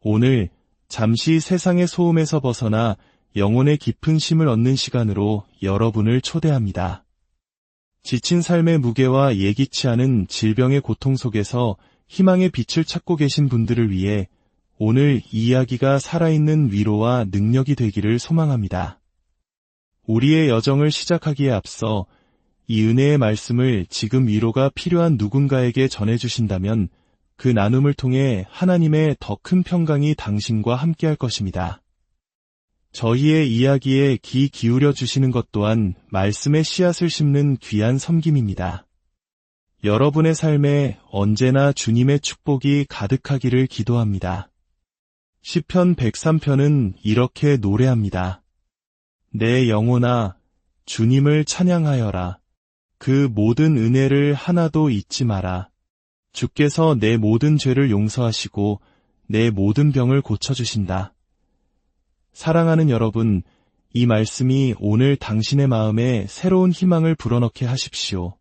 오늘 잠시 세상의 소음에서 벗어나 영혼의 깊은 쉼을 얻는 시간으로 여러분을 초대합니다. 지친 삶의 무게와 예기치 않은 질병의 고통 속에서 희망의 빛을 찾고 계신 분들을 위해 오늘 이 이야기가 살아있는 위로와 능력이 되기를 소망합니다. 우리의 여정을 시작하기에 앞서 이 은혜의 말씀을 지금 위로가 필요한 누군가에게 전해주신다면 그 나눔을 통해 하나님의 더 큰 평강이 당신과 함께할 것입니다. 저희의 이야기에 귀 기울여 주시는 것 또한 말씀의 씨앗을 심는 귀한 섬김입니다. 여러분의 삶에 언제나 주님의 축복이 가득하기를 기도합니다. 시편 103편은 이렇게 노래합니다. 내 영혼아, 주님을 찬양하여라. 그 모든 은혜를 하나도 잊지 마라. 주께서 내 모든 죄를 용서하시고 내 모든 병을 고쳐주신다. 사랑하는 여러분, 이 말씀이 오늘 당신의 마음에 새로운 희망을 불어넣게 하십시오.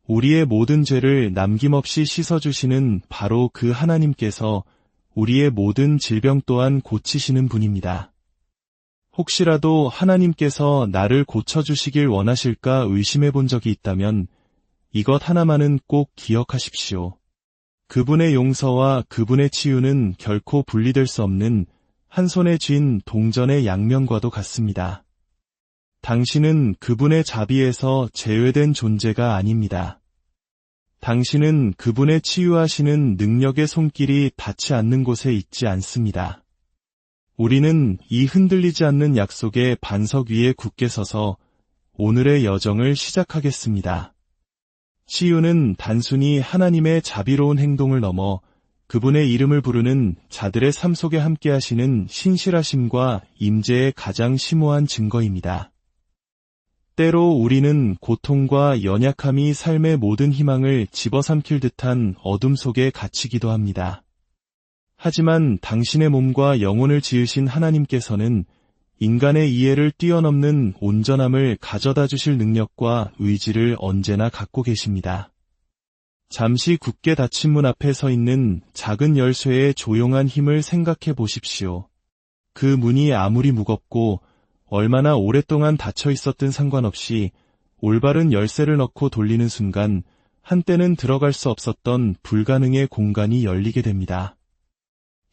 우리의 모든 죄를 남김없이 씻어주시는 바로 그 하나님께서 우리의 모든 질병 또한 고치시는 분입니다. 혹시라도 하나님께서 나를 고쳐주시길 원하실까 의심해 본 적이 있다면 이것 하나만은 꼭 기억하십시오. 그분의 용서와 그분의 치유는 결코 분리될 수 없는 한 손에 쥔 동전의 양면과도 같습니다. 당신은 그분의 자비에서 제외된 존재가 아닙니다. 당신은 그분의 치유하시는 능력의 손길이 닿지 않는 곳에 있지 않습니다. 우리는 이 흔들리지 않는 약속의 반석 위에 굳게 서서 오늘의 여정을 시작하겠습니다. 치유는 단순히 하나님의 자비로운 행동을 넘어 그분의 이름을 부르는 자들의 삶 속에 함께하시는 신실하심과 임재의 가장 심오한 증거입니다. 때로 우리는 고통과 연약함이 삶의 모든 희망을 집어삼킬 듯한 어둠 속에 갇히기도 합니다. 하지만 당신의 몸과 영혼을 지으신 하나님께서는 인간의 이해를 뛰어넘는 온전함을 가져다 주실 능력과 의지를 언제나 갖고 계십니다. 잠시 굳게 닫힌 문 앞에 서 있는 작은 열쇠의 조용한 힘을 생각해 보십시오. 그 문이 아무리 무겁고 얼마나 오랫동안 닫혀 있었든 상관없이 올바른 열쇠를 넣고 돌리는 순간 한때는 들어갈 수 없었던 불가능의 공간이 열리게 됩니다.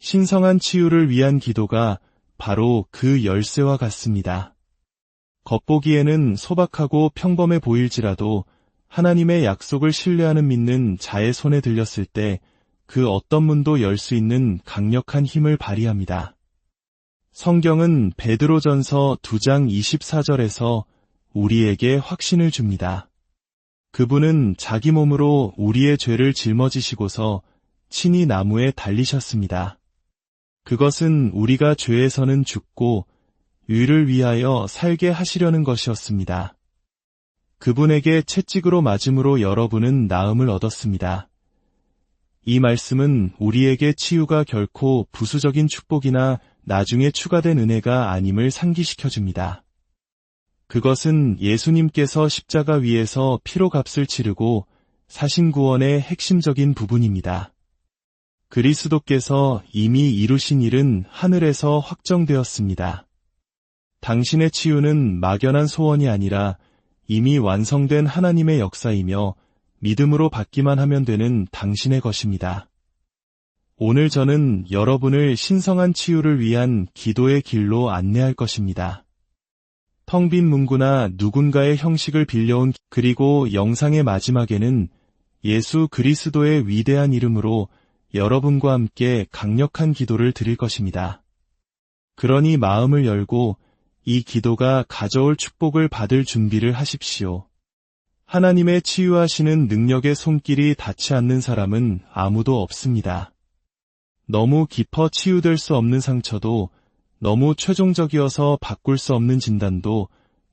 신성한 치유를 위한 기도가 바로 그 열쇠와 같습니다. 겉보기에는 소박하고 평범해 보일지라도 하나님의 약속을 신뢰하는 믿는 자의 손에 들렸을 때 그 어떤 문도 열 수 있는 강력한 힘을 발휘합니다. 성경은 베드로전서 2장 24절에서 우리에게 확신을 줍니다. 그분은 자기 몸으로 우리의 죄를 짊어지시고서 친히 나무에 달리셨습니다. 그것은 우리가 죄에서는 죽고 의를 위하여 살게 하시려는 것이었습니다. 그분에게 채찍으로 맞음으로 여러분은 나음을 얻었습니다. 이 말씀은 우리에게 치유가 결코 부수적인 축복이나 나중에 추가된 은혜가 아님을 상기시켜줍니다. 그것은 예수님께서 십자가 위에서 피로 값을 치르고 사신 구원의 핵심적인 부분입니다. 그리스도께서 이미 이루신 일은 하늘에서 확정되었습니다. 당신의 치유는 막연한 소원이 아니라 이미 완성된 하나님의 역사이며 믿음으로 받기만 하면 되는 당신의 것입니다. 오늘 저는 여러분을 신성한 치유를 위한 기도의 길로 안내할 것입니다. 텅 빈 문구나 누군가의 형식을 빌려온 그리고 영상의 마지막에는 예수 그리스도의 위대한 이름으로 여러분과 함께 강력한 기도를 드릴 것입니다. 그러니 마음을 열고 이 기도가 가져올 축복을 받을 준비를 하십시오. 하나님의 치유하시는 능력의 손길이 닿지 않는 사람은 아무도 없습니다. 너무 깊어 치유될 수 없는 상처도, 너무 최종적이어서 바꿀 수 없는 진단도,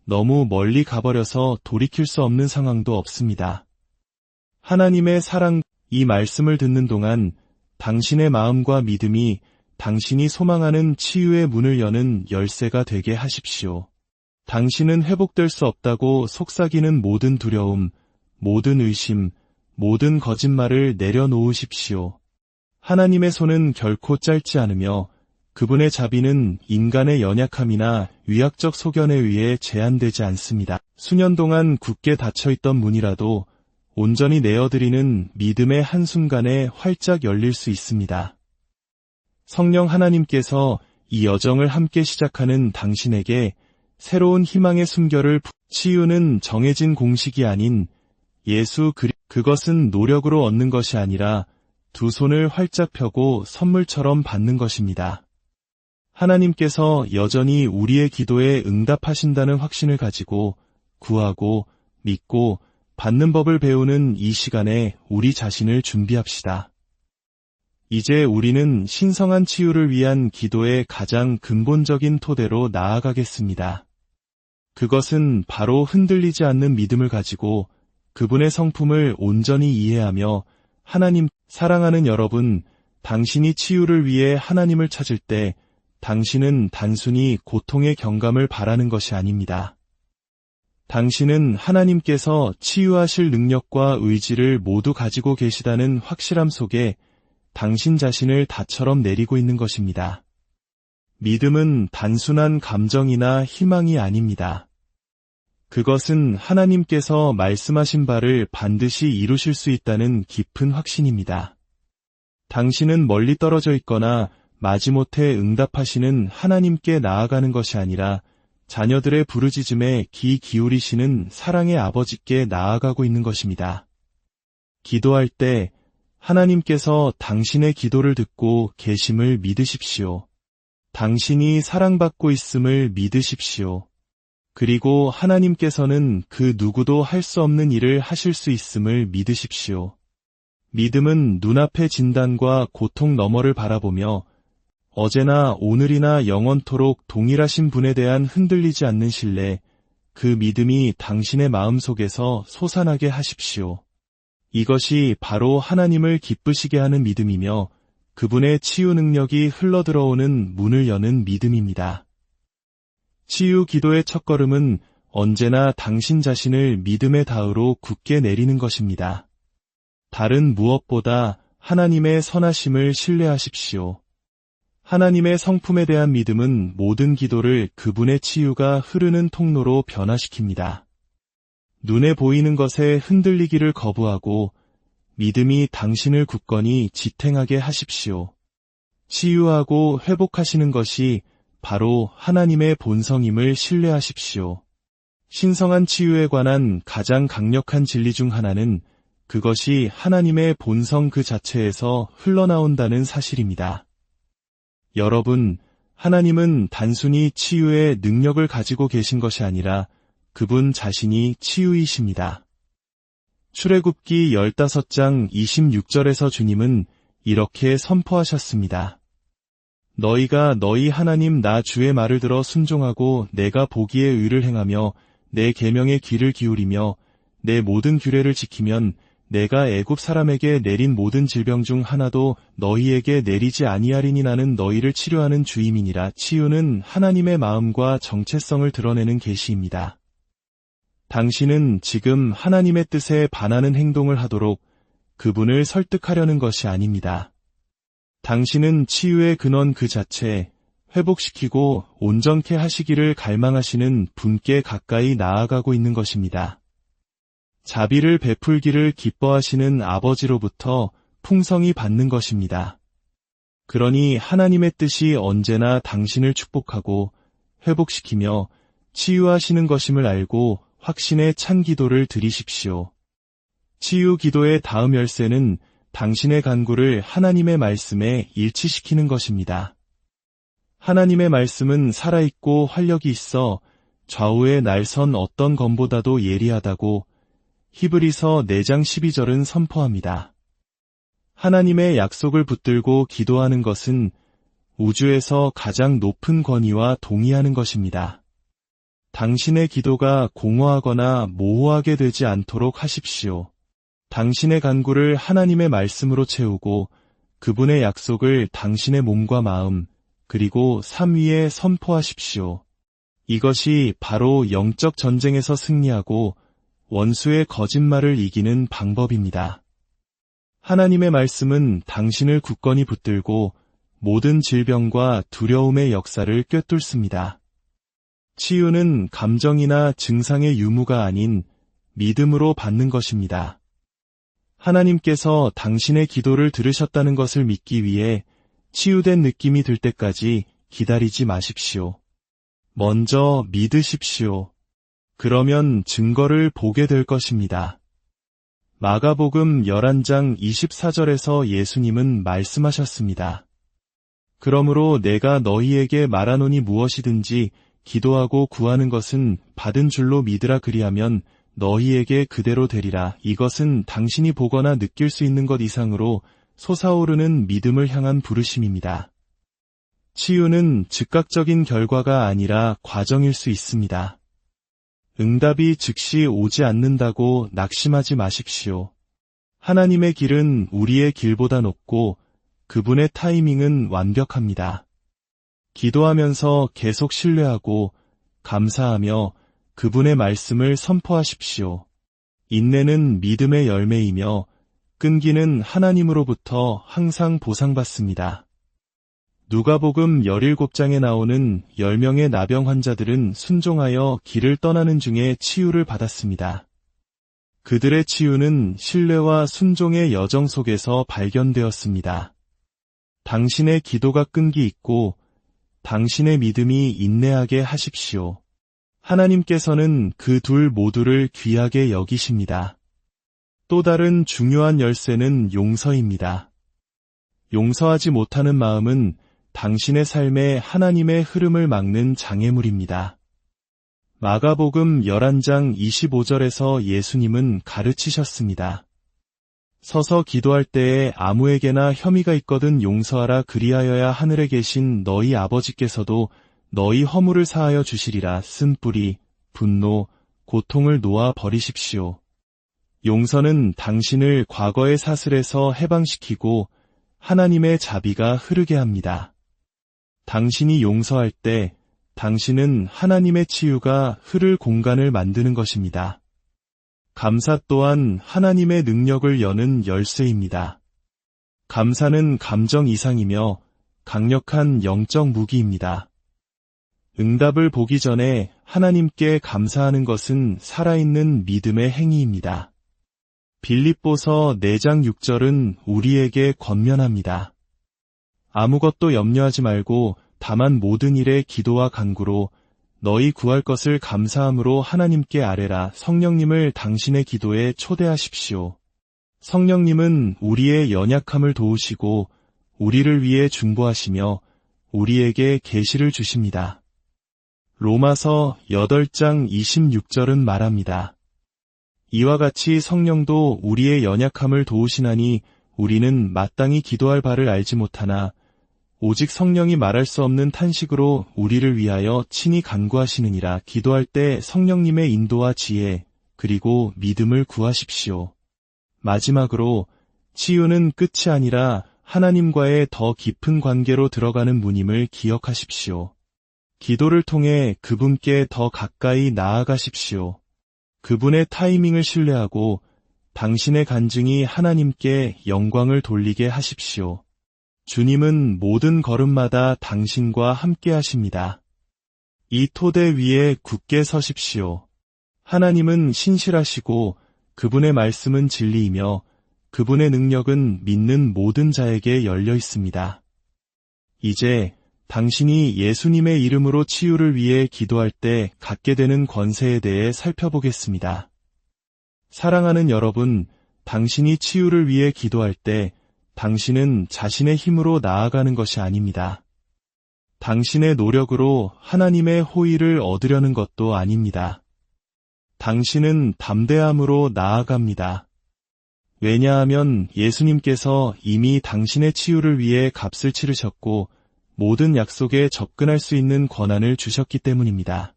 너무 멀리 가버려서 돌이킬 수 없는 상황도 없습니다. 하나님의 사랑, 이 말씀을 듣는 동안 당신의 마음과 믿음이 당신이 소망하는 치유의 문을 여는 열쇠가 되게 하십시오. 당신은 회복될 수 없다고 속삭이는 모든 두려움, 모든 의심, 모든 거짓말을 내려놓으십시오. 하나님의 손은 결코 짧지 않으며 그분의 자비는 인간의 연약함이나 위약적 소견에 의해 제한되지 않습니다. 수년 동안 굳게 닫혀있던 문이라도 온전히 내어드리는 믿음의 한순간에 활짝 열릴 수 있습니다. 성령 하나님께서 이 여정을 함께 시작하는 당신에게 새로운 희망의 숨결을 치유는 정해진 공식이 아닌 그것은 노력으로 얻는 것이 아니라 두 손을 활짝 펴고 선물처럼 받는 것입니다. 하나님께서 여전히 우리의 기도에 응답하신다는 확신을 가지고 구하고 믿고 받는 법을 배우는 이 시간에 우리 자신을 준비합시다. 이제 우리는 신성한 치유를 위한 기도의 가장 근본적인 토대로 나아가겠습니다. 그것은 바로 흔들리지 않는 믿음을 가지고 그분의 성품을 온전히 이해하며 하나님, 사랑하는 여러분, 당신이 치유를 위해 하나님을 찾을 때 당신은 단순히 고통의 경감을 바라는 것이 아닙니다. 당신은 하나님께서 치유하실 능력과 의지를 모두 가지고 계시다는 확실함 속에 당신 자신을 다처럼 내리고 있는 것입니다. 믿음은 단순한 감정이나 희망이 아닙니다. 그것은 하나님께서 말씀하신 바를 반드시 이루실 수 있다는 깊은 확신입니다. 당신은 멀리 떨어져 있거나 마지못해 응답하시는 하나님께 나아가는 것이 아니라 자녀들의 부르짖음에 귀 기울이시는 사랑의 아버지께 나아가고 있는 것입니다. 기도할 때 하나님께서 당신의 기도를 듣고 계심을 믿으십시오. 당신이 사랑받고 있음을 믿으십시오. 그리고 하나님께서는 그 누구도 할 수 없는 일을 하실 수 있음을 믿으십시오. 믿음은 눈앞의 진단과 고통 너머를 바라보며 어제나 오늘이나 영원토록 동일하신 분에 대한 흔들리지 않는 신뢰, 그 믿음이 당신의 마음속에서 솟아나게 하십시오. 이것이 바로 하나님을 기쁘시게 하는 믿음이며 그분의 치유 능력이 흘러들어오는 문을 여는 믿음입니다. 치유 기도의 첫걸음은 언제나 당신 자신을 믿음의 다으로 굳게 내리는 것입니다. 다른 무엇보다 하나님의 선하심을 신뢰하십시오. 하나님의 성품에 대한 믿음은 모든 기도를 그분의 치유가 흐르는 통로로 변화시킵니다. 눈에 보이는 것에 흔들리기를 거부하고 믿음이 당신을 굳건히 지탱하게 하십시오. 치유하고 회복하시는 것이 바로 하나님의 본성임을 신뢰하십시오. 신성한 치유에 관한 가장 강력한 진리 중 하나는 그것이 하나님의 본성 그 자체에서 흘러나온다는 사실입니다. 여러분, 하나님은 단순히 치유의 능력을 가지고 계신 것이 아니라 그분 자신이 치유이십니다. 출애굽기 15장 26절에서 주님은 이렇게 선포하셨습니다. 너희가 너희 하나님 나 주의 말을 들어 순종하고 내가 보기에 의를 행하며 내 계명에 귀를 기울이며 내 모든 규례를 지키면 내가 애굽 사람에게 내린 모든 질병 중 하나도 너희에게 내리지 아니하리니 나는 너희를 치료하는 주임이니라. 치유는 하나님의 마음과 정체성을 드러내는 계시입니다. 당신은 지금 하나님의 뜻에 반하는 행동을 하도록 그분을 설득하려는 것이 아닙니다. 당신은 치유의 근원 그 자체, 회복시키고 온전케 하시기를 갈망하시는 분께 가까이 나아가고 있는 것입니다. 자비를 베풀기를 기뻐하시는 아버지로부터 풍성히 받는 것입니다. 그러니 하나님의 뜻이 언제나 당신을 축복하고 회복시키며 치유하시는 것임을 알고 확신의 찬 기도를 드리십시오. 치유 기도의 다음 열쇠는 당신의 간구를 하나님의 말씀에 일치시키는 것입니다. 하나님의 말씀은 살아있고 활력이 있어 좌우의 날선 어떤 검보다도 예리하다고 히브리서 4장 12절은 선포합니다. 하나님의 약속을 붙들고 기도하는 것은 우주에서 가장 높은 권위와 동의하는 것입니다. 당신의 기도가 공허하거나 모호하게 되지 않도록 하십시오. 당신의 간구를 하나님의 말씀으로 채우고 그분의 약속을 당신의 몸과 마음, 그리고 삶 위에 선포하십시오. 이것이 바로 영적 전쟁에서 승리하고 원수의 거짓말을 이기는 방법입니다. 하나님의 말씀은 당신을 굳건히 붙들고 모든 질병과 두려움의 역사를 꿰뚫습니다. 치유는 감정이나 증상의 유무가 아닌 믿음으로 받는 것입니다. 하나님께서 당신의 기도를 들으셨다는 것을 믿기 위해 치유된 느낌이 들 때까지 기다리지 마십시오. 먼저 믿으십시오. 그러면 증거를 보게 될 것입니다. 마가복음 11장 24절에서 예수님은 말씀하셨습니다. 그러므로 내가 너희에게 말하노니 무엇이든지 기도하고 구하는 것은 받은 줄로 믿으라 그리하면 너희에게 그대로 되리라. 이것은 당신이 보거나 느낄 수 있는 것 이상으로 솟아오르는 믿음을 향한 부르심입니다. 치유는 즉각적인 결과가 아니라 과정일 수 있습니다. 응답이 즉시 오지 않는다고 낙심하지 마십시오. 하나님의 길은 우리의 길보다 높고 그분의 타이밍은 완벽합니다. 기도하면서 계속 신뢰하고 감사하며 그분의 말씀을 선포하십시오. 인내는 믿음의 열매이며 끈기는 하나님으로부터 항상 보상받습니다. 누가복음 17장에 나오는 10명의 나병 환자들은 순종하여 길을 떠나는 중에 치유를 받았습니다. 그들의 치유는 신뢰와 순종의 여정 속에서 발견되었습니다. 당신의 기도가 끈기 있고 당신의 믿음이 인내하게 하십시오. 하나님께서는 그 둘 모두를 귀하게 여기십니다. 또 다른 중요한 열쇠는 용서입니다. 용서하지 못하는 마음은 당신의 삶에 하나님의 흐름을 막는 장애물입니다. 마가복음 11장 25절에서 예수님은 가르치셨습니다. 서서 기도할 때에 아무에게나 혐의가 있거든 용서하라 그리하여야 하늘에 계신 너희 아버지께서도 너희 허물을 사하여 주시리라. 쓴뿌리, 분노, 고통을 놓아 버리십시오. 용서는 당신을 과거의 사슬에서 해방시키고 하나님의 자비가 흐르게 합니다. 당신이 용서할 때 당신은 하나님의 치유가 흐를 공간을 만드는 것입니다. 감사 또한 하나님의 능력을 여는 열쇠입니다. 감사는 감정 이상이며 강력한 영적 무기입니다. 응답을 보기 전에 하나님께 감사하는 것은 살아있는 믿음의 행위입니다. 빌립보서 4장 6절은 우리에게 권면합니다. 아무것도 염려하지 말고 다만 모든 일에 기도와 간구로 너희 구할 것을 감사함으로 하나님께 아뢰라. 성령님을 당신의 기도에 초대하십시오. 성령님은 우리의 연약함을 도우시고 우리를 위해 중보하시며 우리에게 계시를 주십니다. 로마서 8장 26절은 말합니다. 이와 같이 성령도 우리의 연약함을 도우시나니 우리는 마땅히 기도할 바를 알지 못하나 오직 성령이 말할 수 없는 탄식으로 우리를 위하여 친히 간구하시느니라. 기도할 때 성령님의 인도와 지혜 그리고 믿음을 구하십시오. 마지막으로 치유는 끝이 아니라 하나님과의 더 깊은 관계로 들어가는 문임을 기억하십시오. 기도를 통해 그분께 더 가까이 나아가십시오. 그분의 타이밍을 신뢰하고 당신의 간증이 하나님께 영광을 돌리게 하십시오. 주님은 모든 걸음마다 당신과 함께 하십니다. 이 토대 위에 굳게 서십시오. 하나님은 신실하시고 그분의 말씀은 진리이며 그분의 능력은 믿는 모든 자에게 열려 있습니다. 이제 당신이 예수님의 이름으로 치유를 위해 기도할 때 갖게 되는 권세에 대해 살펴보겠습니다. 사랑하는 여러분, 당신이 치유를 위해 기도할 때 당신은 자신의 힘으로 나아가는 것이 아닙니다. 당신의 노력으로 하나님의 호의를 얻으려는 것도 아닙니다. 당신은 담대함으로 나아갑니다. 왜냐하면 예수님께서 이미 당신의 치유를 위해 값을 치르셨고 모든 약속에 접근할 수 있는 권한을 주셨기 때문입니다.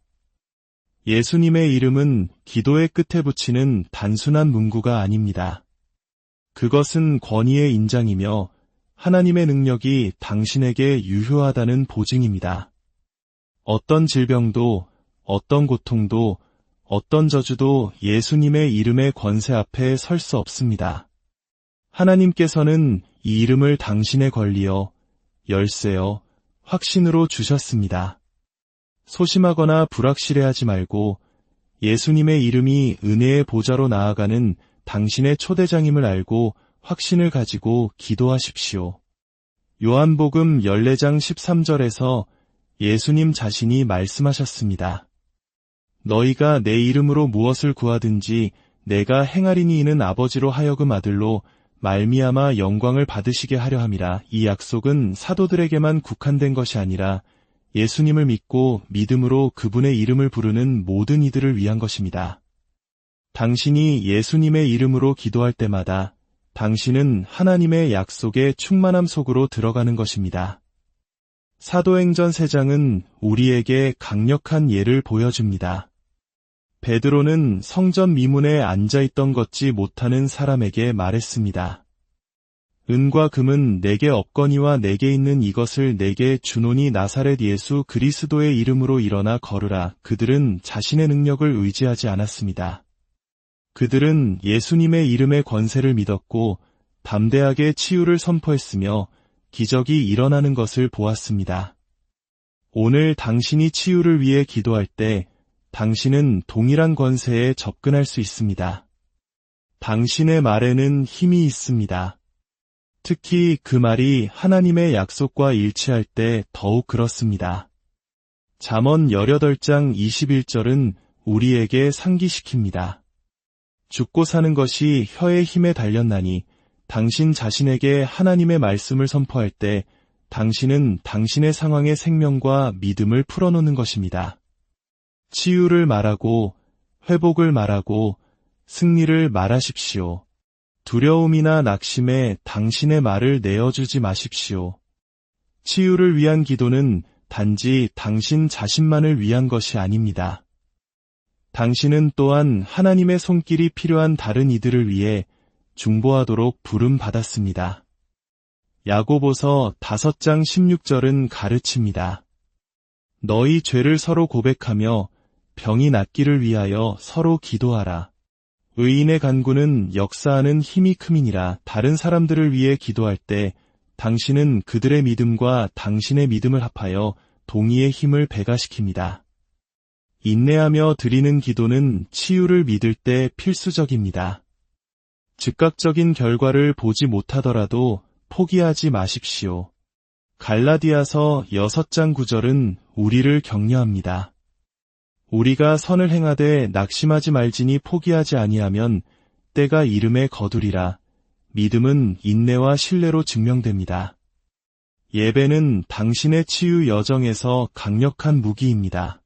예수님의 이름은 기도의 끝에 붙이는 단순한 문구가 아닙니다. 그것은 권위의 인장이며 하나님의 능력이 당신에게 유효하다는 보증입니다. 어떤 질병도, 어떤 고통도, 어떤 저주도 예수님의 이름의 권세 앞에 설 수 없습니다. 하나님께서는 이 이름을 당신의 권리여, 열쇠여, 확신으로 주셨습니다. 소심하거나 불확실해하지 말고 예수님의 이름이 은혜의 보좌로 나아가는 당신의 초대장임을 알고 확신을 가지고 기도하십시오. 요한복음 14장 13절에서 예수님 자신이 말씀하셨습니다. 너희가 내 이름으로 무엇을 구하든지 내가 행하리니 이는 아버지로 하여금 아들로 말미암아 영광을 받으시게 하려 함이라. 이 약속은 사도들에게만 국한된 것이 아니라 예수님을 믿고 믿음으로 그분의 이름을 부르는 모든 이들을 위한 것입니다. 당신이 예수님의 이름으로 기도할 때마다 당신은 하나님의 약속의 충만함 속으로 들어가는 것입니다. 사도행전 3장은 우리에게 강력한 예를 보여줍니다. 베드로는 성전 미문에 앉아있던 걷지 못하는 사람에게 말했습니다. 은과 금은 내게 없거니와 내게 있는 이것을 내게 주노니 나사렛 예수 그리스도의 이름으로 일어나 걸으라. 그들은 자신의 능력을 의지하지 않았습니다. 그들은 예수님의 이름의 권세를 믿었고 담대하게 치유를 선포했으며 기적이 일어나는 것을 보았습니다. 오늘 당신이 치유를 위해 기도할 때 당신은 동일한 권세에 접근할 수 있습니다. 당신의 말에는 힘이 있습니다. 특히 그 말이 하나님의 약속과 일치할 때 더욱 그렇습니다. 잠언 18장 21절은 우리에게 상기시킵니다. 죽고 사는 것이 혀의 힘에 달렸나니 당신 자신에게 하나님의 말씀을 선포할 때 당신은 당신의 상황의 생명과 믿음을 풀어놓는 것입니다. 치유를 말하고 회복을 말하고 승리를 말하십시오. 두려움이나 낙심에 당신의 말을 내어주지 마십시오. 치유를 위한 기도는 단지 당신 자신만을 위한 것이 아닙니다. 당신은 또한 하나님의 손길이 필요한 다른 이들을 위해 중보하도록 부름받았습니다. 야고보서 5장 16절은 가르칩니다. 너희 죄를 서로 고백하며 병이 낫기를 위하여 서로 기도하라. 의인의 간구는 역사하는 힘이 큼이니라. 다른 사람들을 위해 기도할 때 당신은 그들의 믿음과 당신의 믿음을 합하여 동의의 힘을 배가시킵니다. 인내하며 드리는 기도는 치유를 믿을 때 필수적입니다. 즉각적인 결과를 보지 못하더라도 포기하지 마십시오. 갈라디아서 6장 9절은 우리를 격려합니다. 우리가 선을 행하되 낙심하지 말지니 포기하지 아니하면 때가 이름에 거두리라. 믿음은 인내와 신뢰로 증명됩니다. 예배는 당신의 치유 여정에서 강력한 무기입니다.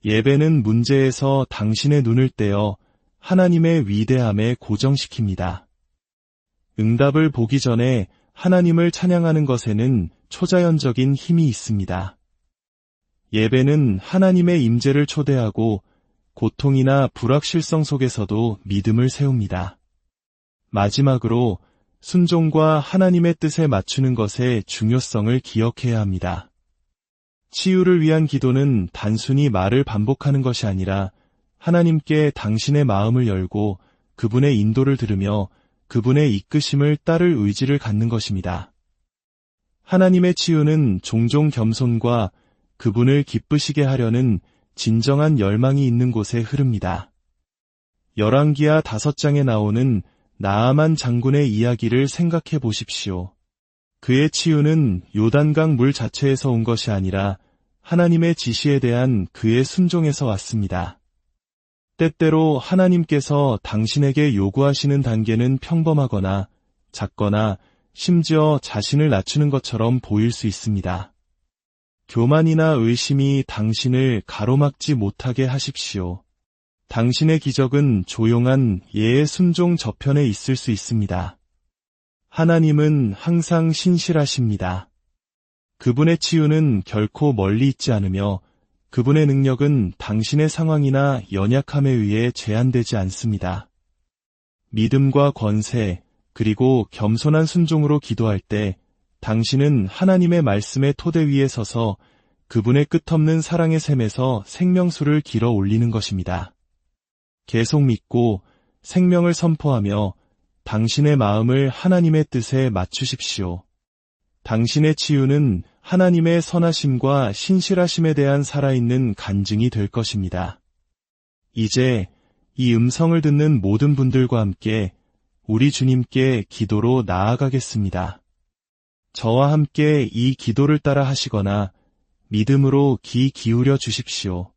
예배는 문제에서 당신의 눈을 떼어 하나님의 위대함에 고정시킵니다. 응답을 보기 전에 하나님을 찬양하는 것에는 초자연적인 힘이 있습니다. 예배는 하나님의 임재를 초대하고 고통이나 불확실성 속에서도 믿음을 세웁니다. 마지막으로 순종과 하나님의 뜻에 맞추는 것의 중요성을 기억해야 합니다. 치유를 위한 기도는 단순히 말을 반복하는 것이 아니라 하나님께 당신의 마음을 열고 그분의 인도를 들으며 그분의 이끄심을 따를 의지를 갖는 것입니다. 하나님의 치유는 종종 겸손과 그분을 기쁘시게 하려는 진정한 열망이 있는 곳에 흐릅니다. 열왕기하 5장에 나오는 나아만 장군의 이야기를 생각해 보십시오. 그의 치유는 요단강 물 자체에서 온 것이 아니라 하나님의 지시에 대한 그의 순종에서 왔습니다. 때때로 하나님께서 당신에게 요구하시는 단계는 평범하거나 작거나 심지어 자신을 낮추는 것처럼 보일 수 있습니다. 교만이나 의심이 당신을 가로막지 못하게 하십시오. 당신의 기적은 조용한 예의 순종 저편에 있을 수 있습니다. 하나님은 항상 신실하십니다. 그분의 치유는 결코 멀리 있지 않으며 그분의 능력은 당신의 상황이나 연약함에 의해 제한되지 않습니다. 믿음과 권세, 그리고 겸손한 순종으로 기도할 때 당신은 하나님의 말씀의 토대 위에 서서 그분의 끝없는 사랑의 샘에서 생명수를 길어 올리는 것입니다. 계속 믿고 생명을 선포하며 당신의 마음을 하나님의 뜻에 맞추십시오. 당신의 치유는 하나님의 선하심과 신실하심에 대한 살아있는 간증이 될 것입니다. 이제 이 음성을 듣는 모든 분들과 함께 우리 주님께 기도로 나아가겠습니다. 저와 함께 이 기도를 따라 하시거나 믿음으로 귀 기울여 주십시오.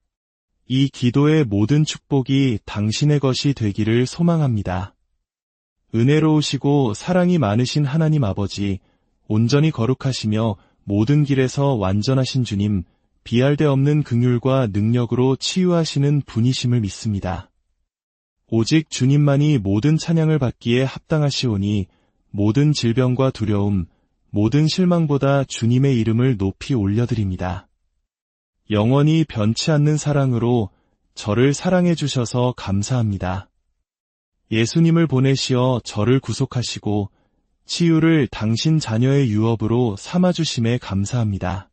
이 기도의 모든 축복이 당신의 것이 되기를 소망합니다. 은혜로우시고 사랑이 많으신 하나님 아버지, 온전히 거룩하시며 모든 길에서 완전하신 주님, 비할 데 없는 긍휼과 능력으로 치유하시는 분이심을 믿습니다. 오직 주님만이 모든 찬양을 받기에 합당하시오니 모든 질병과 두려움, 모든 실망보다 주님의 이름을 높이 올려드립니다. 영원히 변치 않는 사랑으로 저를 사랑해 주셔서 감사합니다. 예수님을 보내시어 저를 구속하시고 치유를 당신 자녀의 유업으로 삼아주심에 감사합니다.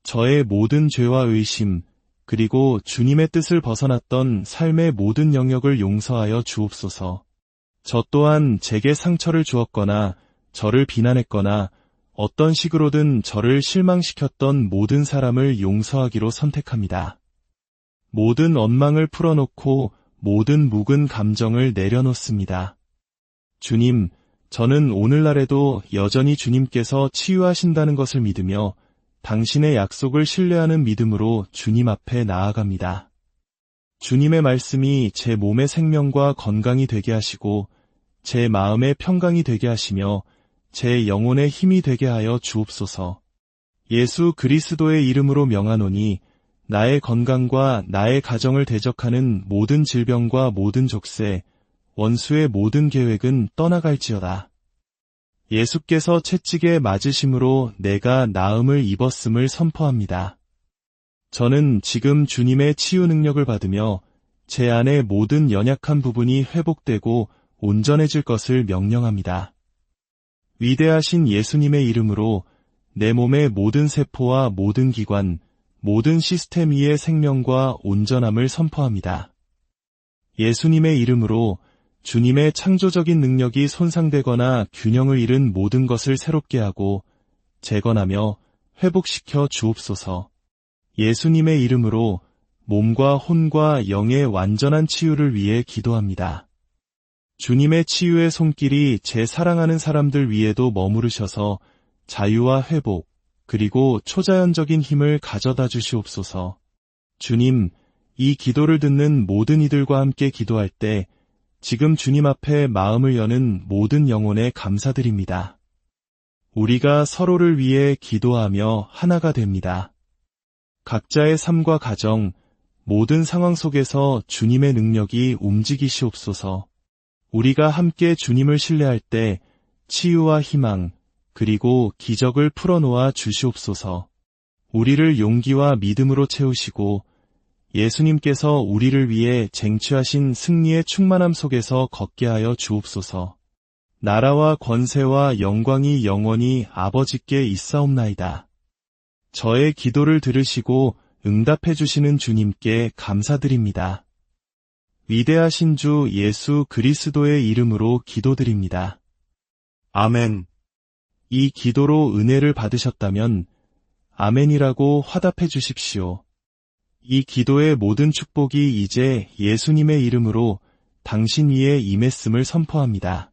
저의 모든 죄와 의심, 그리고 주님의 뜻을 벗어났던 삶의 모든 영역을 용서하여 주옵소서. 저 또한 제게 상처를 주었거나 저를 비난했거나 어떤 식으로든 저를 실망시켰던 모든 사람을 용서하기로 선택합니다. 모든 원망을 풀어놓고 모든 묵은 감정을 내려놓습니다. 주님, 저는 오늘날에도 여전히 주님께서 치유하신다는 것을 믿으며 당신의 약속을 신뢰하는 믿음으로 주님 앞에 나아갑니다. 주님의 말씀이 제 몸의 생명과 건강이 되게 하시고 제 마음의 평강이 되게 하시며 제 영혼의 힘이 되게 하여 주옵소서. 예수 그리스도의 이름으로 명하노니 나의 건강과 나의 가정을 대적하는 모든 질병과 모든 족쇄, 원수의 모든 계획은 떠나갈지어다. 예수께서 채찍에 맞으심으로 내가 나음을 입었음을 선포합니다. 저는 지금 주님의 치유 능력을 받으며 제 안의 모든 연약한 부분이 회복되고 온전해질 것을 명령합니다. 위대하신 예수님의 이름으로 내 몸의 모든 세포와 모든 기관, 모든 시스템 위의 생명과 온전함을 선포합니다. 예수님의 이름으로 주님의 창조적인 능력이 손상되거나 균형을 잃은 모든 것을 새롭게 하고 재건하며 회복시켜 주옵소서. 예수님의 이름으로 몸과 혼과 영의 완전한 치유를 위해 기도합니다. 주님의 치유의 손길이 제 사랑하는 사람들 위에도 머무르셔서 자유와 회복, 그리고 초자연적인 힘을 가져다 주시옵소서. 주님, 이 기도를 듣는 모든 이들과 함께 기도할 때 지금 주님 앞에 마음을 여는 모든 영혼에 감사드립니다. 우리가 서로를 위해 기도하며 하나가 됩니다. 각자의 삶과 가정, 모든 상황 속에서 주님의 능력이 움직이시옵소서. 우리가 함께 주님을 신뢰할 때 치유와 희망, 그리고 기적을 풀어놓아 주시옵소서. 우리를 용기와 믿음으로 채우시고 예수님께서 우리를 위해 쟁취하신 승리의 충만함 속에서 걷게 하여 주옵소서. 나라와 권세와 영광이 영원히 아버지께 있사옵나이다. 저의 기도를 들으시고 응답해 주시는 주님께 감사드립니다. 위대하신 주 예수 그리스도의 이름으로 기도드립니다. 아멘. 이 기도로 은혜를 받으셨다면 아멘이라고 화답해 주십시오. 이 기도의 모든 축복이 이제 예수님의 이름으로 당신 위에 임했음을 선포합니다.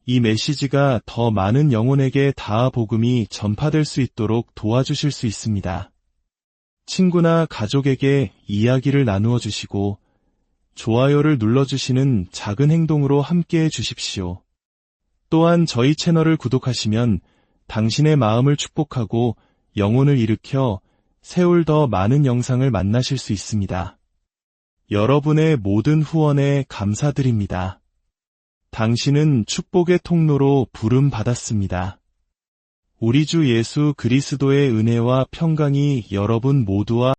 이 메시지가 더 많은 영혼에게 닿아 복음이 전파될 수 있도록 도와주실 수 있습니다. 친구나 가족에게 이야기를 나누어 주시고 좋아요를 눌러주시는 작은 행동으로 함께해 주십시오. 또한 저희 채널을 구독하시면 당신의 마음을 축복하고 영혼을 일으켜 세울 더 많은 영상을 만나실 수 있습니다. 여러분의 모든 후원에 감사드립니다. 당신은 축복의 통로로 부름 받았습니다. 우리 주 예수 그리스도의 은혜와 평강이 여러분 모두와